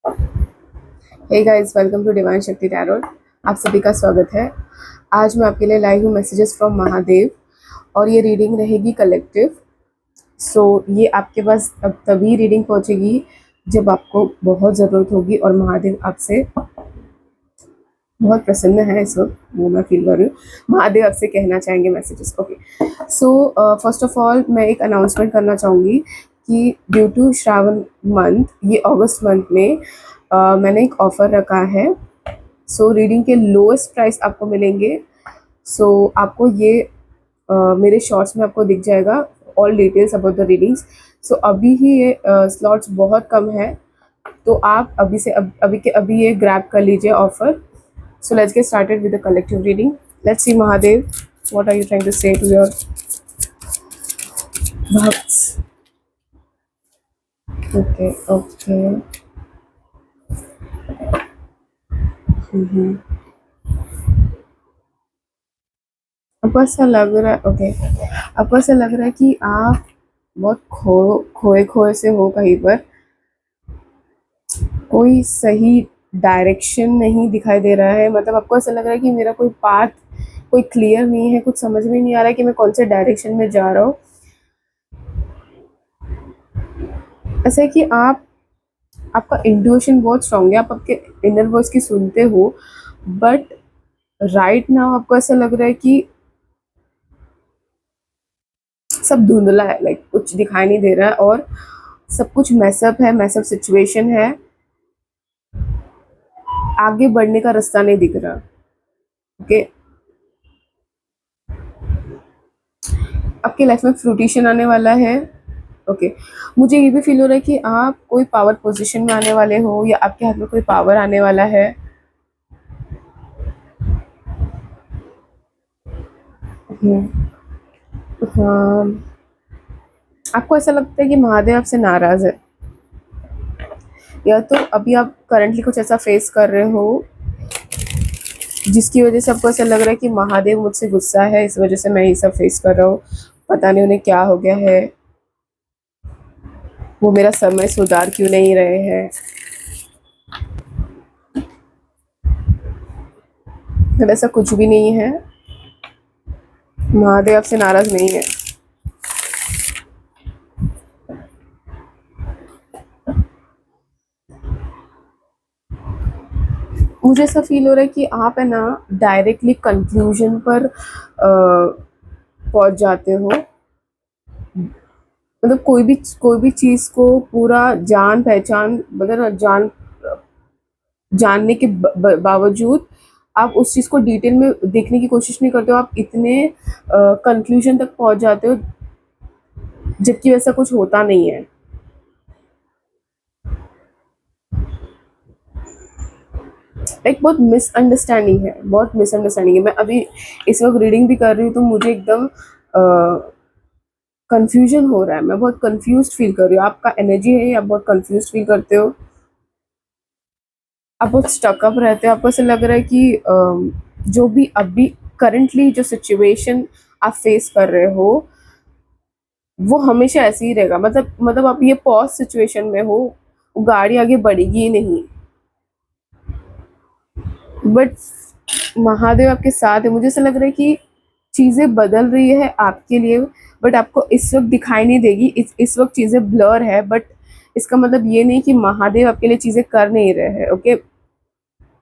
Hey guys, welcome to divine Shakti tarot. आप सभी का स्वागत है। आज मैं आपके लिए लाई हूँ मैसेजेस फ्रॉम महादेव और ये रीडिंग रहेगी कलेक्टिव। ये आपके पास अब तभी रीडिंग पहुँचेगी जब आपको बहुत ज़रूरत होगी और महादेव आपसे बहुत प्रसन्न है इस वक्त, वो मैं फील कर रही हूँ। महादेव आपसे कहना चाहेंगे messages. Okay, first of all मैं एक अनाउंसमेंट करना चाहूँगी कि ड्यू टू श्रावण मंथ, ये अगस्त मंथ में मैंने एक ऑफ़र रखा है। रीडिंग के लोएस्ट प्राइस आपको मिलेंगे। आपको ये मेरे शॉर्ट्स में आपको दिख जाएगा all details about the readings. अभी ही ये स्लॉट्स बहुत कम है, तो आप अभी से अभी के अभी ये ग्रैब कर लीजिए offer. Let's get started with the collective reading. Let's see Mahadev, what are you trying to say to your bhakts. Okay okay. आपको ऐसा लग रहा है, ओके, आपको ऐसा लग रहा है कि आप बहुत खोए खोए से हो कहीं पर। कोई सही डायरेक्शन नहीं दिखाई दे रहा है। मतलब आपको ऐसा लग रहा है कि मेरा कोई पाथ कोई क्लियर नहीं है, कुछ समझ में नहीं आ रहा है कि मैं कौन से डायरेक्शन में जा रहा हूँ। ऐसा है कि आपका इंट्यूशन बहुत स्ट्रांग है, आप आपके इनर वॉइस की सुनते हो, बट राइट नाउ आपको ऐसा लग रहा है कि सब धुंधला है, लाइक कुछ दिखाई नहीं दे रहा है और सब कुछ मैसअप है, मैसअप सिचुएशन है। आगे बढ़ने का रास्ता नहीं दिख रहा। ओके, आपकी लाइफ में फ्रूटिशन आने वाला है। ओके, मुझे ये भी फील हो रहा है कि आप कोई पावर पोजीशन में आने वाले हो या आपके हाथ में कोई पावर आने वाला है। हाँ, आपको ऐसा लगता है कि महादेव आपसे नाराज है, या तो अभी आप करंटली कुछ ऐसा फेस कर रहे हो जिसकी वजह से आपको ऐसा लग रहा है कि महादेव मुझसे गुस्सा है, इस वजह से मैं ये सब फेस कर रहा हूँ। पता नहीं उन्हें क्या हो गया है, वो मेरा समय सुधार क्यों नहीं रहे हैं। तो ऐसा कुछ भी नहीं है, महादेव आपसे नाराज नहीं है। मुझे ऐसा फील हो रहा है कि आप है ना डायरेक्टली कंक्लूजन पर पहुंच जाते हो। मतलब कोई भी चीज़ को पूरा जान पहचान, मतलब जानने के बावजूद आप उस चीज़ को डिटेल में देखने की कोशिश नहीं करते हो। आप इतने कंक्लूजन तक पहुंच जाते हो जबकि वैसा कुछ होता नहीं है। एक बहुत मिसअंडरस्टैंडिंग है, बहुत मिसअंडरस्टैंडिंग है। मैं अभी इस वक्त रीडिंग भी कर रही हूँ तो मुझे एकदम कंफ्यूजन हो रहा है। मैं बहुत कंफ्यूज फील कर रही हूँ। आपका एनर्जी है, आप बहुत कंफ्यूज फील करते हो, आप बहुत स्टकअप रहते हो। आपको ऐसा लग रहा है कि जो भी अभी करंटली जो सिचुएशन आप फेस कर रहे हो वो हमेशा ऐसे ही रहेगा। मतलब आप ये पॉज सिचुएशन में हो, वो गाड़ी आगे बढ़ेगी ही नहीं। बट महादेव आपके साथ है। मुझे ऐसा लग रहा है कि चीज़ें बदल रही है आपके लिए, बट आपको इस वक्त दिखाई नहीं देगी। इस वक्त चीज़ें ब्लर है, बट इसका मतलब ये नहीं कि महादेव आपके लिए चीज़ें कर नहीं रहे हैं। ओके,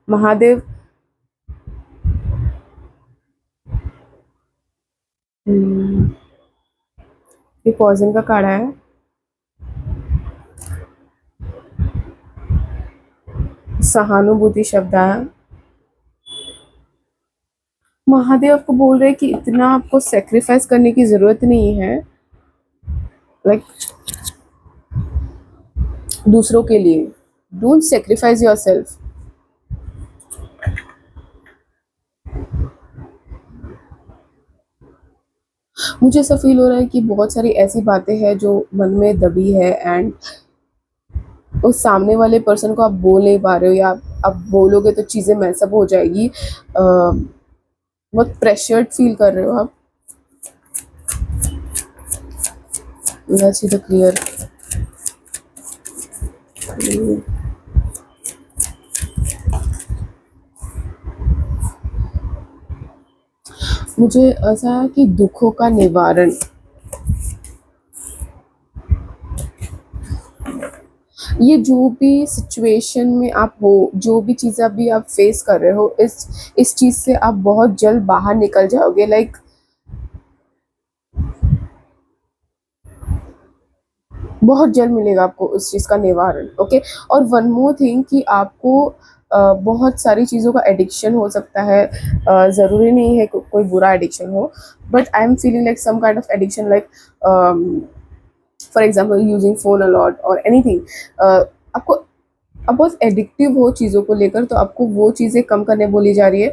महादेव हम्म, ये पॉइजन का काढ़ा है। सहानुभूति शब्द है। महादेव आपको बोल रहे हैं कि इतना आपको सेक्रीफाइस करने की जरूरत नहीं है, लाइक दूसरों के लिए। Don't sacrifice your self. मुझे ऐसा फील हो रहा है कि बहुत सारी ऐसी बातें हैं जो मन में दबी है, एंड उस सामने वाले पर्सन को आप बोल नहीं पा रहे हो, या आप बोलोगे तो चीज़ें मैसअप हो जाएगी। बहुत प्रेशर्ड फील कर रहे हो आप। Let's see the clear. मुझे ऐसा है कि दुखों का निवारण, ये जो भी सिचुएशन में आप हो, जो भी चीज़ अभी आप फेस कर रहे हो, इस चीज़ से आप बहुत जल्द बाहर निकल जाओगे। लाइक बहुत जल्द मिलेगा आपको उस चीज़ का निवारण। ओके। और वन मोर थिंग कि आपको बहुत सारी चीज़ों का एडिक्शन हो सकता है। ज़रूरी नहीं है कोई बुरा एडिक्शन हो, but I am feeling like some kind of addiction, like for example using phone a lot और एनीथिंग। आपको आप बहुत एडिक्टिव हो चीज़ों को लेकर, तो आपको वो चीज़ें कम करने बोली जा रही है।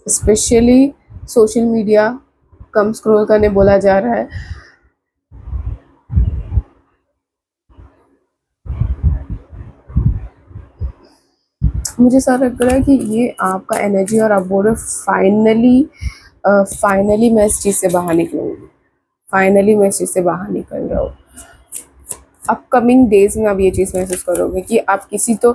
स्पेशली सोशल मीडिया कम स्क्रॉल करने बोला जा रहा है। मुझे ऐसा लग रहा है कि ये आपका एनर्जी, और आप बोल रहे हो फाइनली, फाइनली मैं इस चीज़ से बाहर निकलूँगी, फाइनली मैं इस चीज़ से बाहर निकल रहा हूँ। अपकमिंग डेज में आप ये चीज़ महसूस करोगे कि आप किसी तो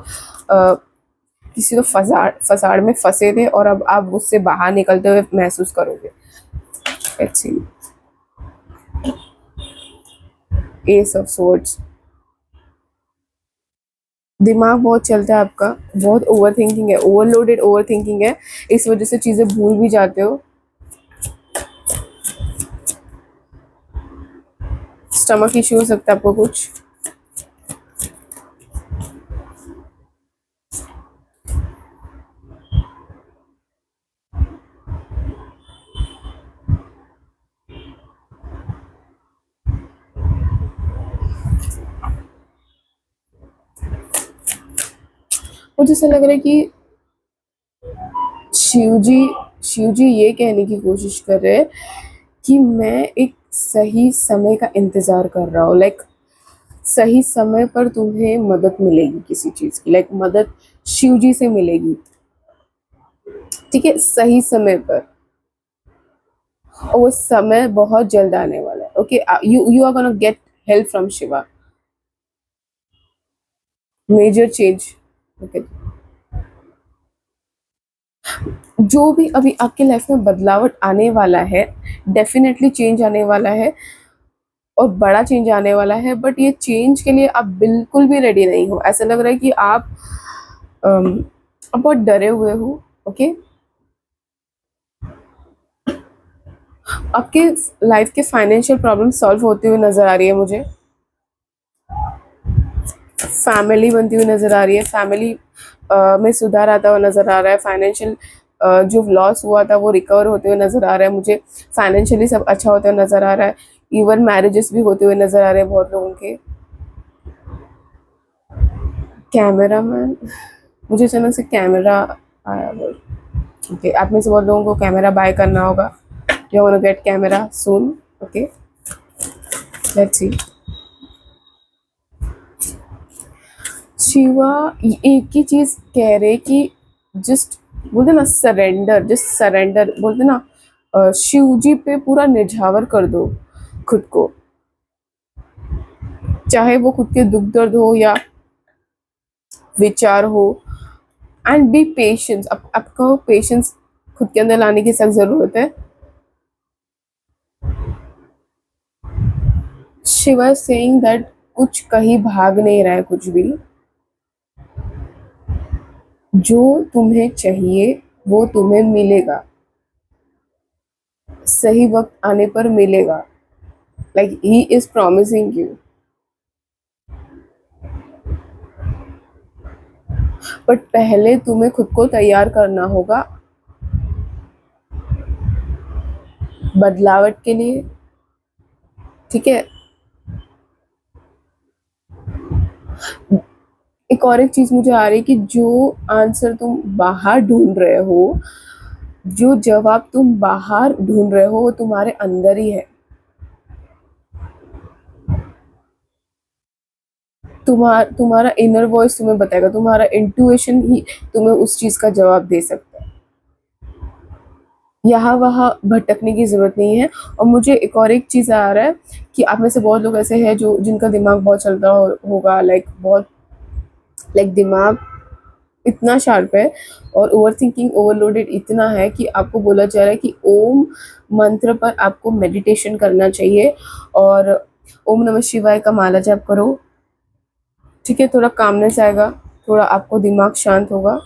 फसाड़ में फंसे थे, और अब आप उससे बाहर निकलते हुए महसूस करोगे। Let's see, S of swords. दिमाग बहुत चलता है आपका, बहुत ओवर थिंकिंग है, ओवरलोडेड ओवर थिंकिंग है, इस वजह से चीज़ें भूल भी जाते हो। स्टमक इश्यू हो सकता है आपको कुछ। मुझे ऐसा लग रहा है कि शिवजी शिवजी ये कहने की कोशिश कर रहे हैं कि मैं एक सही समय का इंतजार कर रहा हूँ। लाइक सही समय पर तुम्हें मदद मिलेगी किसी चीज़ की, लाइक मदद शिवजी से मिलेगी। ठीक है, सही समय पर, और वो समय बहुत जल्द आने वाला है। Okay, you are gonna get help from Shiva, major change. Okay, जो भी अभी आपके लाइफ में बदलावट आने वाला है, डेफिनेटली चेंज आने वाला है, और बड़ा चेंज आने वाला है, बट ये चेंज के लिए आप बिल्कुल भी रेडी नहीं हो। ऐसा लग रहा है कि आप बहुत डरे हुए हो। ओके, आपके लाइफ के फाइनेंशियल प्रॉब्लम सॉल्व होते हुए नज़र आ रही है मुझे। फैमिली बनती हुई नज़र आ रही है, फैमिली में सुधार आता हुआ नज़र आ रहा है। फाइनेंशियल जो लॉस हुआ था वो रिकवर होते हुए नज़र आ रहा है मुझे। फाइनेंशियली सब अच्छा होता हुआ नज़र आ रहा है। इवन मैरिजेस भी होते हुए नज़र आ रहे हैं बहुत लोगों के। कैमरा मैन, मुझे अचानक से कैमरा आया। ओके, आप में से बहुत लोगों को कैमरा बाय करना होगा। You want to get camera soon. Okay, let's see. Shiva एक ही चीज कह रहे कि जस्ट बोलते ना सरेंडर, जस्ट सरेंडर बोलते ना, शिव जी पे पूरा निझावर कर दो खुद को। चाहे वो खुद के दुख दर्द हो या विचार हो। एंड बी पेशेंस, आपको पेशेंस खुद के अंदर लाने की सख्त जरूरत है। शिवा सेइंग दैट कुछ कहीं भाग नहीं रहा है कुछ भी। जो तुम्हें चाहिए वो तुम्हें मिलेगा, सही वक्त आने पर मिलेगा। Like he is promising you, but पहले तुम्हें खुद को तैयार करना होगा बदलावट के लिए। ठीक है, एक और एक चीज मुझे आ रही है कि जो आंसर तुम बाहर ढूंढ रहे हो, जो जवाब तुम बाहर ढूंढ रहे हो, वो तुम्हारे अंदर ही है। तुम्हारा इनर वॉइस तुम्हें बताएगा, तुम्हारा इंट्यूएशन ही तुम्हें उस चीज का जवाब दे सकता है। यहाँ वहाँ भटकने की जरूरत नहीं है। और मुझे एक और एक चीज आ रहा है कि आप में से बहुत लोग ऐसे हैं जो जिनका दिमाग बहुत चलता होगा, लाइक बहुत, लाइक दिमाग इतना शार्प है और ओवर थिंकिंग ओवरलोडेड इतना है कि आपको बोला जा रहा है कि ओम मंत्र पर आपको मेडिटेशन करना चाहिए और ओम नमः शिवाय का माला जाप करो। ठीक है, थोड़ा कामनेस आएगा, थोड़ा आपको दिमाग शांत होगा।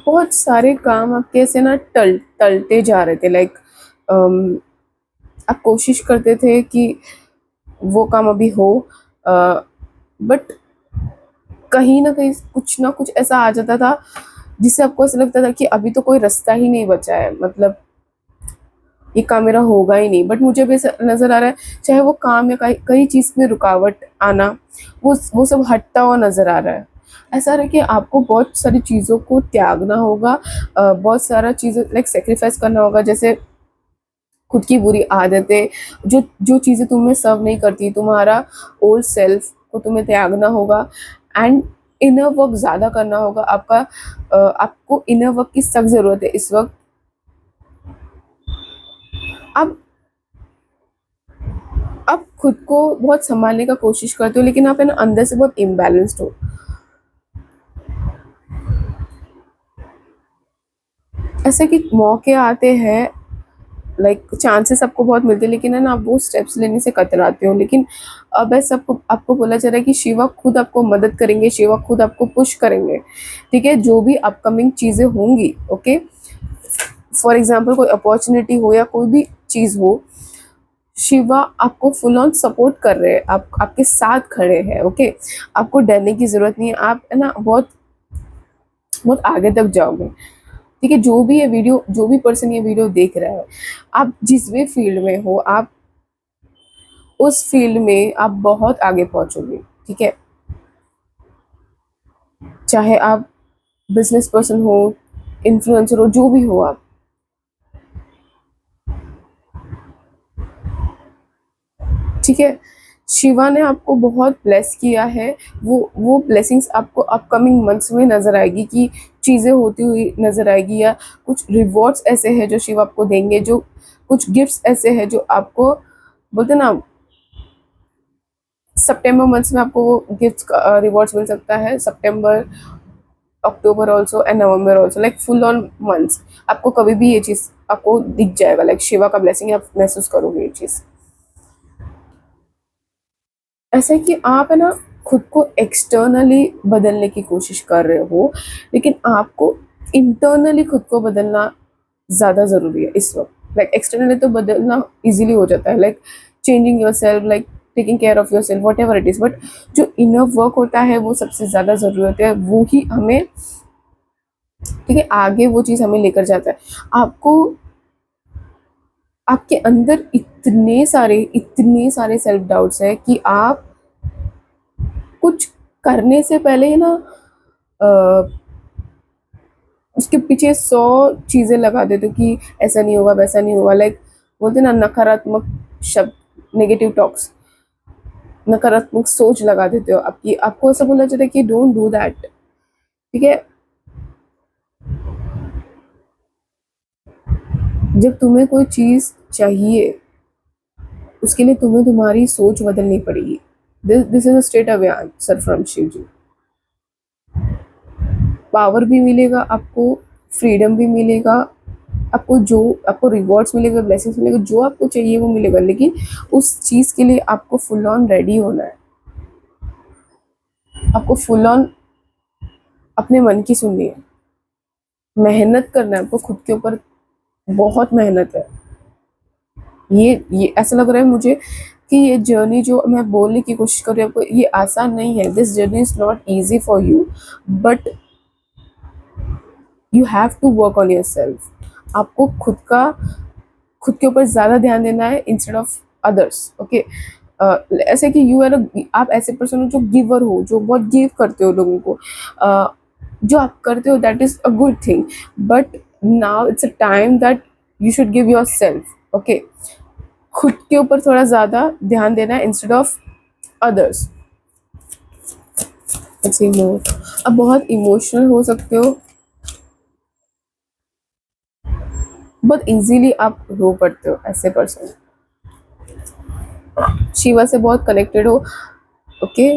बहुत सारे काम आपके ऐसे ना टलते जा रहे थे, लाइक आप कोशिश करते थे कि वो काम अभी हो, बट कहीं ना कहीं कुछ ना कुछ ऐसा आ जाता था जिससे आपको ऐसा लगता था कि अभी तो कोई रास्ता ही नहीं बचा है, मतलब ये काम मेरा होगा ही नहीं। बट मुझे भी ऐसा नजर आ रहा है, चाहे वो काम या कई कई चीज में रुकावट आना, वो सब हटता हुआ नजर आ रहा है। ऐसा रहा कि आपको बहुत सारी चीज़ों को त्यागना होगा, बहुत सारा चीज़ें लाइक सेक्रीफाइस करना होगा, जैसे खुद की बुरी आदतें, जो जो चीज़ें तुम्हें सर्व नहीं करती, तुम्हारा ओल्ड सेल्फ को तुम्हें त्यागना होगा। एंड इनर वर्क ज़्यादा करना होगा आपका। आपको इनर वर्क की सख्त ज़रूरत है इस वक्त। आप आप खुद को बहुत संभालने का कोशिश करते हो, लेकिन आप है ना अंदर से बहुत इम्बैलेंस्ड हो। ऐसे कि मौके आते हैं, लाइक चांसेस आपको बहुत मिलते हैं, लेकिन है ना आप वो स्टेप्स लेने से कतराते हो। लेकिन अब ऐसा आपको आपको बोला जा रहा है कि शिवा खुद आपको मदद करेंगे, शिवा खुद आपको पुश करेंगे। ठीक है, जो भी अपकमिंग चीज़ें होंगी, ओके, फॉर एग्जाम्पल कोई अपॉर्चुनिटी हो या कोई भी चीज़ हो, शिवा आपको फुल ऑन सपोर्ट कर रहे हैं, आप आपके साथ खड़े हैं। ओके, आपको डरने की ज़रूरत नहीं है, आप है ना बहुत बहुत आगे तक जाओगे। ठीक है, जो भी ये वीडियो, जो भी पर्सन ये वीडियो देख रहा है, आप जिस भी फील्ड में हो, आप उस फील्ड में आप बहुत आगे पहुंचोगे। ठीक है, चाहे आप बिजनेस पर्सन हो, इन्फ्लुएंसर हो, जो भी हो आप। ठीक है, शिवा ने आपको बहुत ब्लेस किया है। वो ब्लेसिंग्स आपको अपकमिंग मंथ्स में नजर आएगी, कि चीज़ें होती हुई नजर आएगी, या कुछ रिवॉर्ड्स ऐसे हैं जो शिवा आपको देंगे, जो कुछ गिफ्ट्स ऐसे हैं जो आपको बोलते ना सितंबर मंथ्स में आपको वो गिफ्ट्स का रिवॉर्ड्स मिल सकता है। सितंबर, अक्टूबर ऑल्सो एंड नवंबर also, like full on months आपको कभी भी ये चीज़ आपको दिख जाएगा, लाइक शिवा का ब्लेसिंग आप महसूस करोगे ये चीज़। ऐसा है कि आप है ना खुद को एक्सटर्नली बदलने की कोशिश कर रहे हो, लेकिन आपको इंटरनली खुद को बदलना ज़्यादा ज़रूरी है इस वक्त। लाइक एक्सटर्नली तो बदलना इजीली हो जाता है, like changing your self, like taking care of your self, what ever it is, but जो इनर वर्क होता है वो सबसे ज़्यादा ज़रूरी होता है, वो ही हमें, ठीक है, आगे वो चीज़ हमें लेकर जाता है। आपको आपके अंदर इतने सारे सेल्फ डाउट्स है कि आप कुछ करने से पहले ही ना अ, उसके पीछे 100 चीज़ें लगा देते हो कि ऐसा नहीं होगा, वैसा नहीं होगा, लाइक बोलते ना नकारात्मक शब्द, नेगेटिव टॉक्स, नकारात्मक सोच लगा देते हो आपकी। आपको ऐसा बोला जाता है कि डोंट डू दैट। ठीक है, जब तुम्हें कोई चीज़ चाहिए, उसके लिए तुम्हें तुम्हारी सोच बदलनी पड़ेगी। This is a straight away answer from Shiv ji. Power भी मिलेगा आपको, फ्रीडम भी मिलेगा आपको, जो आपको रिवॉर्ड्स मिलेगा, ब्लेसिंग्स मिलेगा, जो आपको चाहिए वो मिलेगा, लेकिन उस चीज़ के लिए आपको फुल ऑन रेडी होना है। आपको फुल ऑन अपने मन की सुननी है, मेहनत करना है आपको खुद के ऊपर, बहुत मेहनत है। ये ऐसा लग रहा है मुझे कि ये जर्नी जो मैं बोलने की कोशिश कर रही हूँ आपको, ये आसान नहीं है। This journey is not easy for you, but you have to work on yourself. आपको खुद के ऊपर ज़्यादा ध्यान देना है इंस्टेड ऑफ अदर्स। ओके, ऐसे कि यू आर, आप ऐसे पर्सन हो जो गिवर हो, जो बहुत गिव करते हो लोगों को। जो आप करते हो that is a good thing, but now it's a time that you should give your self. Okay, खुद के ऊपर थोड़ा ज़्यादा ध्यान देना है इंस्टेड ऑफ अदर्स। ऐसे मोर अब बहुत इमोशनल हो सकते हो, बहुत इजीली आप रो पड़ते हो, ऐसे पर्सन। शिवा से बहुत कनेक्टेड हो। ओके,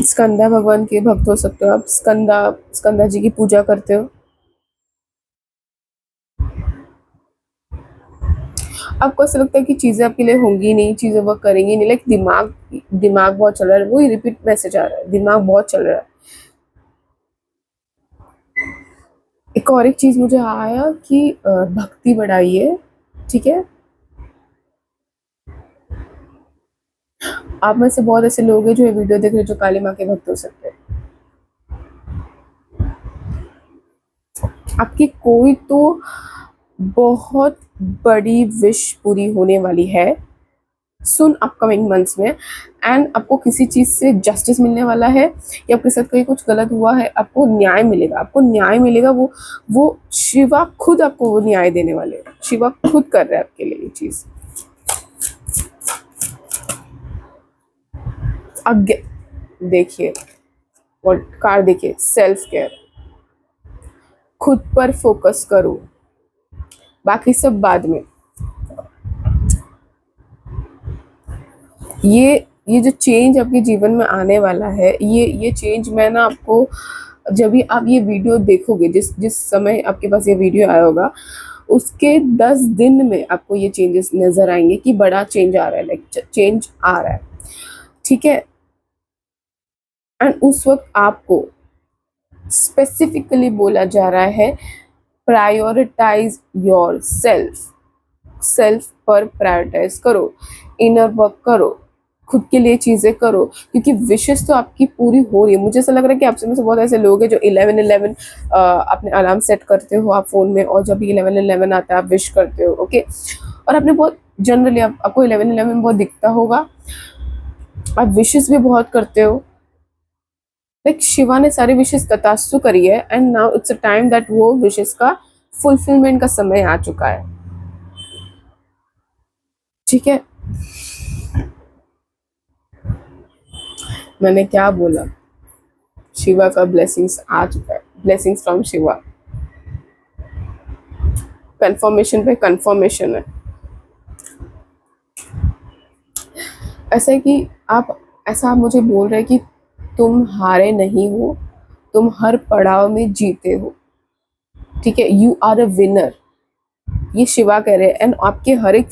स्कंदा भगवान के भक्त हो सकते हो आप। स्कंदा जी की पूजा करते हो। आपको ऐसा लगता है कि चीजें आपके लिए होंगी नहीं, चीजें वर्क करेंगी नहीं, लाइक दिमाग बहुत चल रहा है, वही रिपीट मैसेज आ रहा है, दिमाग बहुत चल रहा है। एक और एक चीज मुझे आया कि भक्ति बढ़ाइए, ठीक है। आप में से बहुत ऐसे लोग हैं जो ये वीडियो देख रहे हैं जो काली माँ के भक्त हो सकते हैं। आपकी कोई तो बहुत बड़ी विश पूरी होने वाली है सुन अपकमिंग मंथ्स में, एंड आपको किसी चीज से जस्टिस मिलने वाला है, या आपके साथ कहीं कुछ गलत हुआ है, आपको न्याय मिलेगा, आपको न्याय मिलेगा। वो शिवा खुद आपको वो न्याय देने वाले हैं। शिवा खुद कर रहे हैं आपके लिए ये चीज। आगे देखिए, और कार देखिए, सेल्फ केयर, खुद पर फोकस करो, बाकी सब बाद में। ये जो चेंज आपके जीवन में आने वाला है, ये चेंज मैं ना आपको, जब भी आप ये वीडियो देखोगे, जिस जिस समय आपके पास ये वीडियो आया होगा, उसके 10 दिन में आपको ये चेंजेस नजर आएंगे कि बड़ा चेंज आ रहा है, लाइक चेंज आ रहा है, ठीक है। एंड उस वक्त आपको स्पेसिफिकली बोला जा रहा है, प्रायोरिटाइज योर सेल्फ, सेल्फ पर प्रायोरिटाइज करो, इनर वर्क करो, खुद के लिए चीजें करो, क्योंकि विशेष तो आपकी पूरी हो रही है। मुझे ऐसा लग रहा है कि आप में से बहुत ऐसे लोग हैं जो 11:11 अपने अलार्म सेट करते हो आप फोन में, और जब भी 11:11 आता है आप विश करते हो, ओके। और आपने बहुत जनरली आपको 11:11 बहुत दिखता होगा, आप विशेष भी बहुत करते हो। लाइक शिवा ने सारी विशेष तथास्तु करी है, and now it's a time that वो विशेष का फुलफिलमेंट का समय आ चुका है, ठीक है। मैंने क्या बोला, शिवा का ब्लेसिंग्स आ चुका है, ब्लेसिंग्स फ्रॉम शिवा, कंफर्मेशन पे कंफर्मेशन है। ऐसा है कि आप मुझे बोल रहे हैं कि तुम हारे नहीं हो, तुम हर पड़ाव में जीते हो, ठीक है। यू आर अ विनर, ये शिवा कह रहे हैं। एंड आपके हर एक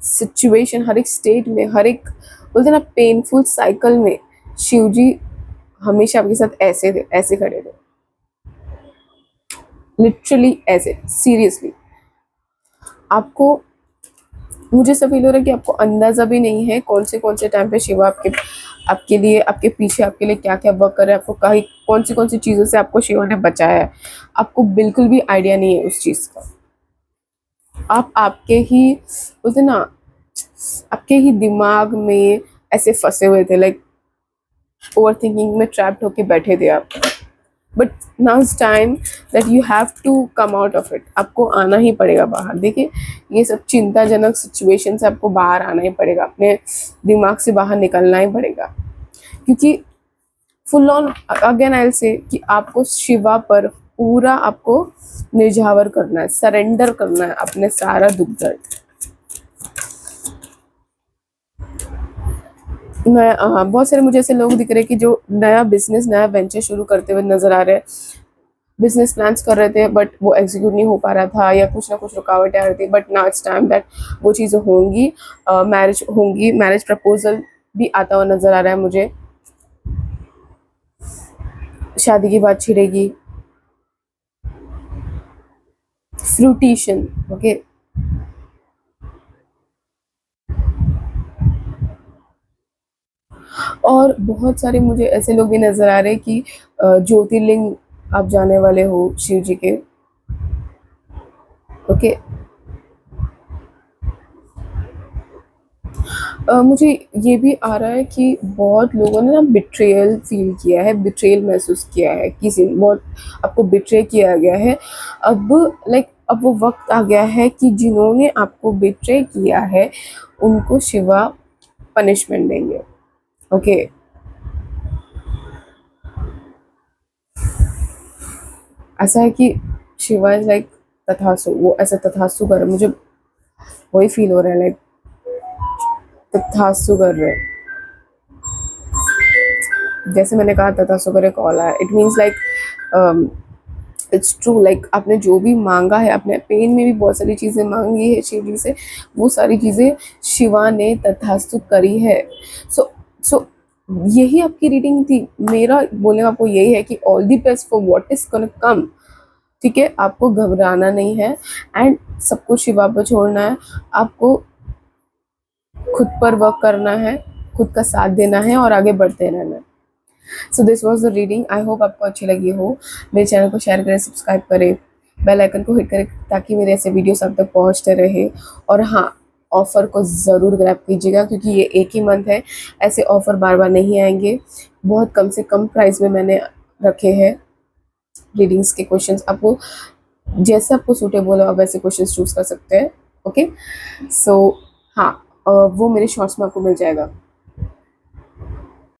सिचुएशन, हर एक स्टेट में, हर एक बोलते ना पेनफुल साइकिल में शिव जी हमेशा आपके साथ ऐसे थे, ऐसे खड़े थे, लिटरली ऐसे, सीरियसली। आपको, मुझे सब फील हो रहा है कि आपको अंदाजा भी नहीं है कौन से टाइम पे शिवा आपके लिए, आपके पीछे, आपके लिए क्या क्या वर्क कर रहा है, आपको कहीं कौन सी चीज़ों से आपको शिवा ने बचाया है, आपको बिल्कुल भी आइडिया नहीं है उस चीज़ का। आप आपके ही बोलते ना, आपके ही दिमाग में ऐसे फंसे हुए थे, लाइक ओवर थिंकिंग में ट्रैप्ड होके बैठे थे आप। But now is time that you have to come out of it, आपको आना ही पड़ेगा बाहर। देखिए, ये सब चिंताजनक सिचुएशन से आपको बाहर आना ही पड़ेगा, अपने दिमाग से बाहर निकलना ही पड़ेगा, क्योंकि full on again I will say कि आपको शिवा पर पूरा आपको निर्जावर करना है, सरेंडर करना है अपने सारा दुख दर्द। बहुत सारे मुझे ऐसे लोग दिख रहे हैं कि जो नया बिजनेस, नया वेंचर शुरू करते हुए नजर आ रहे हैं, बिजनेस प्लान्स कर रहे थे बट वो एग्जीक्यूट नहीं हो पा रहा था, या कुछ ना कुछ रुकावटें आ रही थी, but now it's time that वो चीज़ें होंगी, मैरिज होंगी, मैरिज प्रपोजल भी आता हुआ नजर आ रहा है मुझे, शादी की बात छिड़ेगी, फ्रूटिशन, ओके। और बहुत सारे मुझे ऐसे लोग भी नजर आ रहे हैं कि ज्योतिर्लिंग आप जाने वाले हो शिव जी के, ओके। मुझे ये भी आ रहा है कि बहुत लोगों ने ना बिट्रेयल फील किया है, बिट्रेयल महसूस किया है, किसी बहुत आपको बिट्रे किया गया है। अब लाइक अब वो वक्त आ गया है कि जिन्होंने आपको बिट्रे किया है उनको शिवा पनिशमेंट देंगे, ओके। ऐसा है कि शिवा इज लाइक तथास्तु, वो ऐसा तथास्तु कर रहे, मुझे वही फील हो रहा है, लाइक तथास्तु कर रहे हैं। जैसे मैंने कहा तथास्तु करे कॉल आया, it means like it's true, like आपने जो भी मांगा है, अपने पेन में भी बहुत सारी चीज़ें मांगी है शिव जी से, वो सारी चीज़ें शिवा ने तथास्तु करी है। सो यही आपकी रीडिंग थी। मेरा बोलने का आपको यही है कि all the best for what is gonna come. ठीक है, आपको घबराना नहीं है एंड सब कुछ शिवा पर छोड़ना है। आपको खुद पर वर्क करना है, खुद का साथ देना है और आगे बढ़ते रहना है। So this was the reading. I hope आपको अच्छी लगी हो। मेरे चैनल को शेयर करें, सब्सक्राइब करें, बेल आइकन को हिट करें ताकि मेरे ऐसे वीडियोस आप तक पहुंचते रहे। और हाँ, ऑफ़र को ज़रूर ग्रैब कीजिएगा क्योंकि ये एक ही मंथ है, ऐसे ऑफ़र बार बार नहीं आएंगे। बहुत कम से कम प्राइस में मैंने रखे हैं रीडिंग्स के क्वेश्चंस। आपको जैसे आपको सूटेबल हो आप वैसे क्वेश्चंस चूज़ कर सकते हैं। ओके, सो हाँ, वो मेरे शॉर्ट्स में आपको मिल जाएगा।